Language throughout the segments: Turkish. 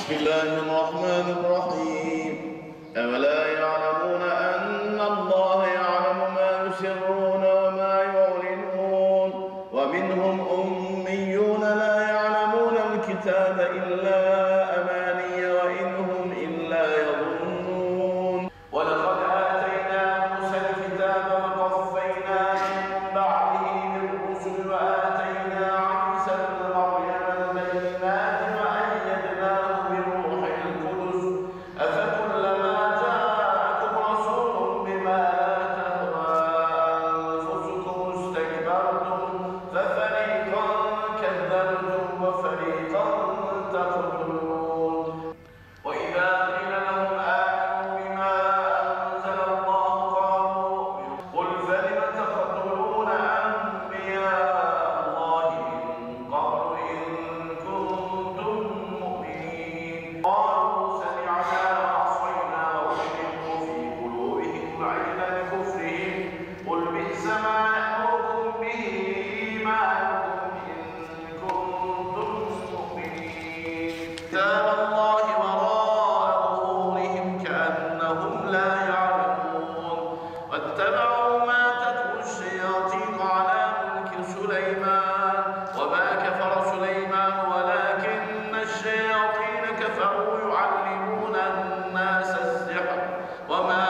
بسم الله الرحمن الرحيم أولا يعلمون أن الله يعلم ما يسرون وما يعلنون ومنهم أميون لا يعلمون الكتاب إلا أماني وإن هم إلا يظنون ولقد آتينا موسى الكتاب وقفينا من بعده بالرسل وآتينا عيسى ابن مريم البينات وأيدناه بروح القدس أفكلما جاءكم رسول بما لا تهوى أنفسكم استكبرتم ففريقا كذبتم وفريقا تقتلون وإذا قيل لهم آمنوا بما أنزل الله قالوا قل فلم تقتلون أنبياء الله من قبل إن كنتم مؤمنين قالوا سمعنا وعصينا وأشركوا في قلوبهم العجل بكفرهم قل بئس ما يأمركم به إيمانكم إن كنتم مؤمنين كتاب الله وراء ظهورهم كأنهم لا يعلمون واتبعوا ما تتلو الشياطين على ملك سليمان وما كفر سليمان ولكن الشياطين كفروا يعلمون الناس السحر وما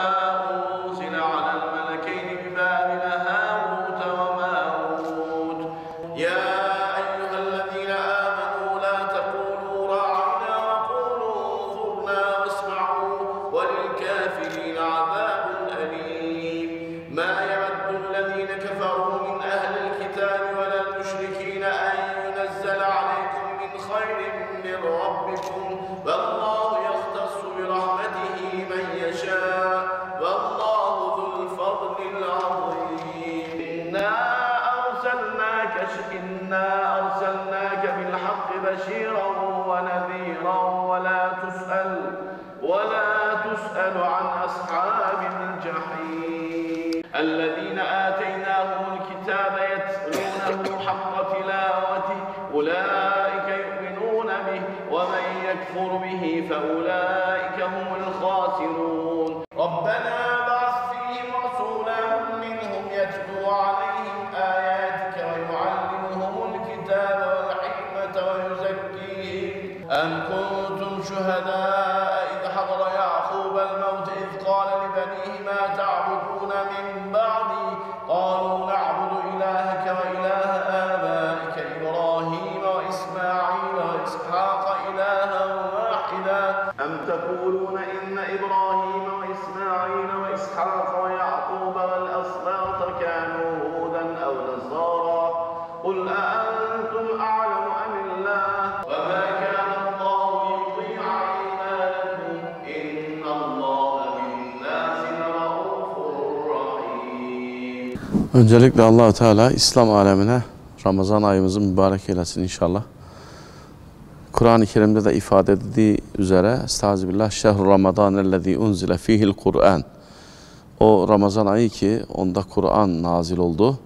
أنزل على الملكين ببابل هاروت وماروت يا أيها الذين آمنوا لا تقولوا راعنا وقولوا انظرنا واسمعوا وللكافرين عذاب أليم ما يود الذين كفروا من أهل الكتاب ولا المشركين أن ينزل عليكم من خير من ربكم والله يختص برحمته من يشاء والله ذو الفضل العظيم إنا أرسلناك بالحق بشيرا ونذيرا ولا تسأل عن أصحاب الجحيم الذين آتيناهم الكتاب يتلونه حق تلاوته أولئك يؤمنون به ومن يكفر به فأولئك هم الخاسرون ربنا بعث فيهم رسولا منهم يتلو عليهم آياتك ويعلمهم الكتاب والحكمة ويزكيهم أم كنتم شهداء إذ حضر يعقوب الموت إذ قال لبنيه ما تعبدون من بعدي قالوا نعبد إلهك وإله آبائك إبراهيم وإسماعيل وإسحاق إلها واحدا أم تقولون إن إبراهيم وإسماعيل وإسحاق ويعقوب والأسباط كانوا هودا أو نصارى قل أأنتم أعلم أم الله وما كان الله ليضيع إيمانكم إن الله بالناس لرؤوف رحيم. Öncelikle Allah-u Teala İslam alemine Ramazan ayımızı mübarek eylesin inşallah. Kur'an-ı Kerim'de de ifade edildiği üzere Estağfirullah şehru Ramazanellezî unzile fîhil Kur'an. O Ramazan ayı ki onda Kur'an nazil oldu.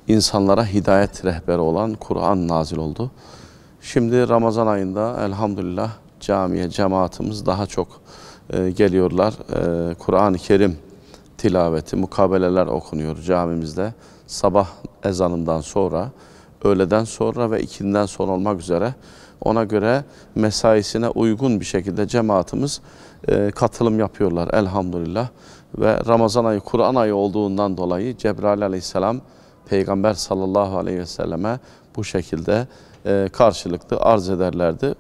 İnsanlara hidayet rehberi olan Kur'an nazil oldu. Şimdi Ramazan ayında elhamdülillah camiye, cemaatimiz daha çok geliyorlar. Kur'an-ı Kerim tilaveti, mukabeleler okunuyor camimizde. Sabah ezanından sonra, öğleden sonra ve ikinden sonra olmak üzere ona göre mesaisine uygun bir şekilde cemaatimiz katılım yapıyorlar elhamdülillah. Ve Ramazan ayı Kur'an ayı olduğundan dolayı Cebrail aleyhisselam Peygamber sallallahu aleyhi ve selleme bu şekilde karşılıklı arz ederlerdi.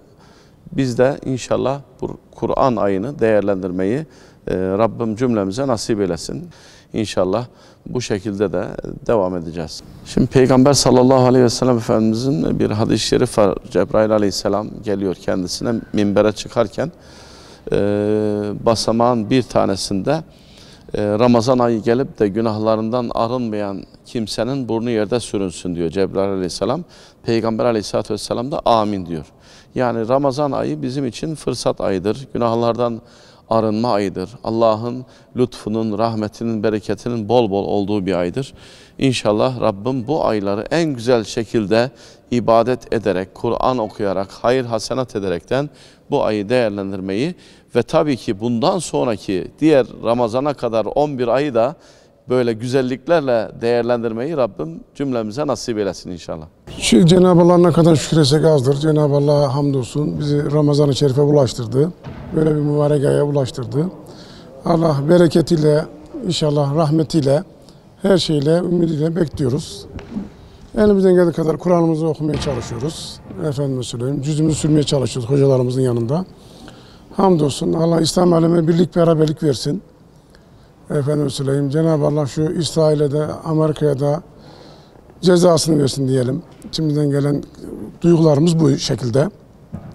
Biz de inşallah bu Kur'an ayını değerlendirmeyi Rabbim cümlemize nasip eylesin. İnşallah bu şekilde de devam edeceğiz. Şimdi Peygamber sallallahu aleyhi ve sellem Efendimizin bir hadis-i şerif var. Cebrail aleyhisselam geliyor kendisine minbere çıkarken basamağın bir tanesinde Ramazan ayı gelip de günahlarından arınmayan kimsenin burnu yerde sürünsün diyor Cebrail aleyhisselam. Peygamber aleyhisselatü vesselam da amin diyor. Yani Ramazan ayı bizim için fırsat ayıdır. Günahlardan arınma ayıdır. Allah'ın lütfunun, rahmetinin, bereketinin bol bol olduğu bir aydır. İnşallah Rabbim bu ayları en güzel şekilde ibadet ederek, Kur'an okuyarak, hayır hasenat ederekten bu ayı değerlendirmeyi ve tabii ki bundan sonraki diğer Ramazan'a kadar 11 ayı da böyle güzelliklerle değerlendirmeyi Rabbim cümlemize nasip eylesin inşallah. Şu Cenab-ı Allah'a ne kadar şükretsek azdır. Cenab-ı Allah'a hamdolsun bizi Ramazan-ı Şerif'e ulaştırdı. Böyle bir mübarek aya ulaştırdı. Allah bereketiyle, inşallah rahmetiyle, her şeyle, ümidiyle bekliyoruz. Elimizden geldiği kadar Kur'an'ımızı okumaya çalışıyoruz. Efendime söyleyeyim, cüzümüzü sürmeye çalışıyoruz hocalarımızın yanında. Hamdolsun Allah İslam alemine birlik beraberlik versin. Efendime söyleyeyim, Cenab-ı Allah şu İsrail'e de Amerika'ya da cezasını versin diyelim. İçimizden gelen duygularımız bu şekilde.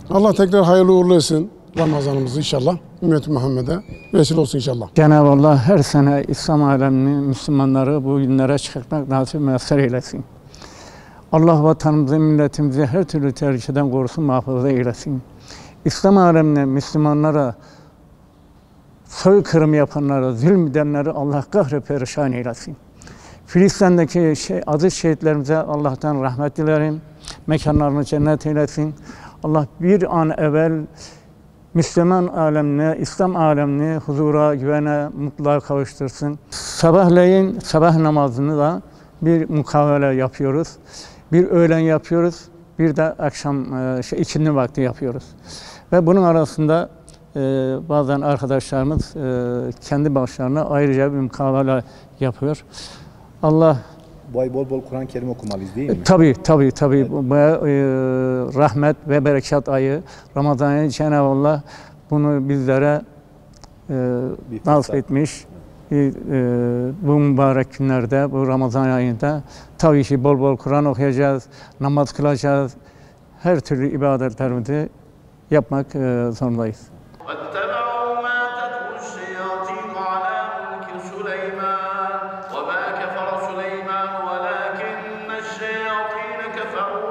Allah tekrar hayırlı uğurlu etsin Ramazanımızı inşallah. Ümmet-i Muhammed'e vesile olsun inşallah. Cenab-ı Allah her sene İslam alemini, Müslümanları bu günlere çıkartmak nasip müyesser eylesin. Allah vatanımızı, milletimizi her türlü tehlikeden korusun, muhafaza eylesin. İslam alemine, Müslümanlara soykırım yapanları, zulmedenleri Allah kahre perişan eylesin. Filistin'deki aziz şehitlerimize Allah'tan rahmet dilerim. Mekanlarını cennet eylesin. Allah bir an evvel Müslüman alemine, İslam alemini huzura, güvene, mutluluğa kavuştursun. Sabahleyin sabah namazını da bir mukavele yapıyoruz. Bir öğlen yapıyoruz, bir de akşam ikindi vakti yapıyoruz. Ve bunun arasında bazen arkadaşlarımız kendi başlarına ayrıca bir mukavele yapıyor. Allah Bu ay bol bol Kur'an-ı Kerim okumalıyız değil mi? Tabii. Evet. Bu rahmet ve berekat ayı, Ramazan ayı Cenab-ı Allah bunu bizlere nasip etmiş. Bu mübarek günlerde, bu Ramazan ayında tabii ki bol bol Kur'an okuyacağız, namaz kılacağız. Her türlü ibadetlerimizi yapmak zorundayız. واتبعوا ما تتلو الشياطين على ملك سليمان وما كفر سليمان ولكن الشياطين كفروا